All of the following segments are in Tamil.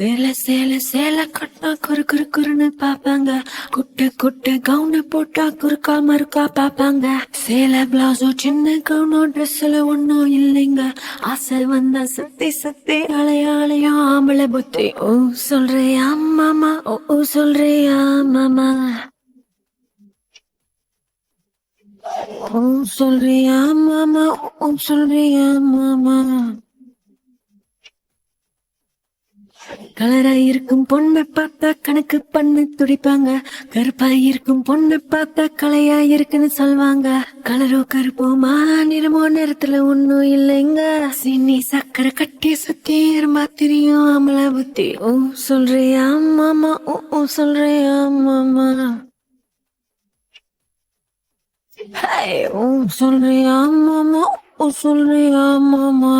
சேல சேல சேல கட்டினா குறு குறு குறுன்னு பாப்பாங்க. குட்ட குட்ட கவுன போட்டா குறுக்கா மறுக்கா பாப்பாங்க. சேல பிளவுஸோ சின்ன கவுனோ ட்ரெஸ்ல ஒன்னும் இல்லைங்க. ஆசை வந்தா சுத்தி சுத்தி அலையாளையா ஆம்பளை புத்தி. ஓ சொல்றியா மாமா, ஓ சொல்றியா மாமா, ஓ சொல்றியா மாமா, ஓ சொல்றியா மாமா. கலரா இருக்கும் பொண்ணை பார்த்தா கணக்கு பண்ணு துடிப்பாங்க. கருப்பா இருக்கும் பொண்ணை பார்த்தா கலையா இருக்குன்னு சொல்வாங்க. கலரோ கருப்போமா நிறமோ நிறத்துல ஒன்னும் இல்லைங்க. சீனி சக்கரை கட்டி சுத்தி இருமா தெரியும் அமல புத்தி. ஓ சொல்றியா மாமா, ஓ சொல்றியா மாமா, ஓ சொல்றியா மாமா, ஓ சொல்றியா மாமா.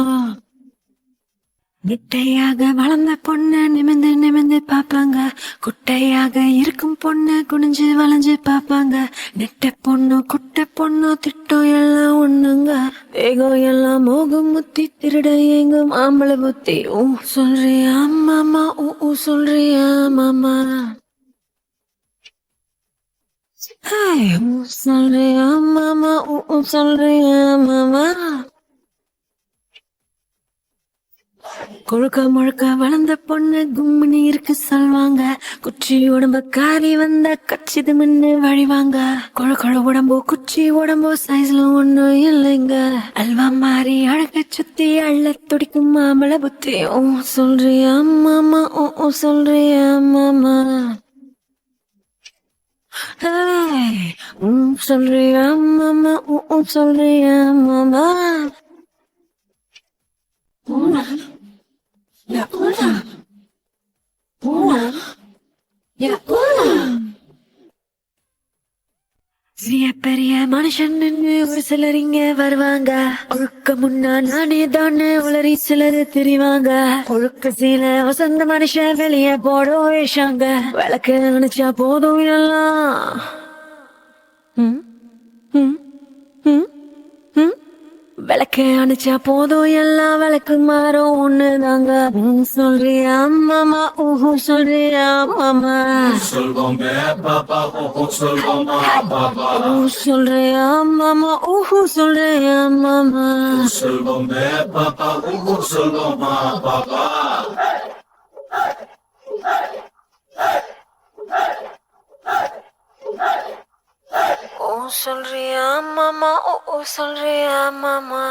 நெட்டையாக வளர்ந்த பொண்ணு நிமிந்து நிமிந்து பாப்பாங்க. குட்டையாக இருக்கும் பொண்ணு குனிஞ்சு வளைஞ்சு பாப்பாங்க. நெட்ட பொண்ணு குட்டை பொண்ணு திட்டம் எல்லாம் ஒண்ணுங்க. வேகம் எல்லாம் மோகம் முத்தி திருட எங்கும் ஆம்பளை புத்தி. ஓ சொல்றியா மாமா, ஓ சொல்றியா மாமா, ஓ சொல்றியா மாமா, ஓ சொல்றியா மாமா. கொழுக்க முழுக்க வளர்ந்த பொண்ணு கும்மினி இருக்கு சொல்வாங்க. குச்சி உடம்பு காரி வந்த கச்சிது மின்னு வழிவாங்க. கொழ உடம்போ குச்சி உடம்போ சைஸ்ல ஒண்ணும் இல்லைங்க. அல்வா மாறி அழக சுத்தி அள்ள துடிக்கும் மாமள புத்தி. ஓ சொல்றியா மாமா, ஓ சொல்றியா மாமா, சொல்றியா மாமா, ஓ சொல்றியா மாமா. Ya una, una, ya una. சிறிய பெரிய மனுஷன் ஒரு சிலர் இங்க வருவாங்க. ஒழுக்க முன்னா நானே தானே உளறி சிலர் தெரிவாங்க. ஒழுக்க சீல வசந்த மனுஷன் வெளியே போட வேஷாங்க. விளக்கு நினைச்சா போதும் எல்லாம் விளக்கு அணைச்சா போதும் எல்லாம் விளக்கு மாறும் ஒண்ணுதாங்க. சொல்றியா மாமா, ஊஹு சொல்றியா மாமா, சொல்வோமே பாப்பா, ஓஹோ சொல்வோமா பாப்பா, ஊ சொல்றியா மாமா, ஊஹு சொல்றியா மாமா, சொல்வோமே பாப்பா, ஓஹோ சொல்வோமா பாப்பா. ஓ சொல்றியா மாமா, ஓ சொல்றியா மாமா.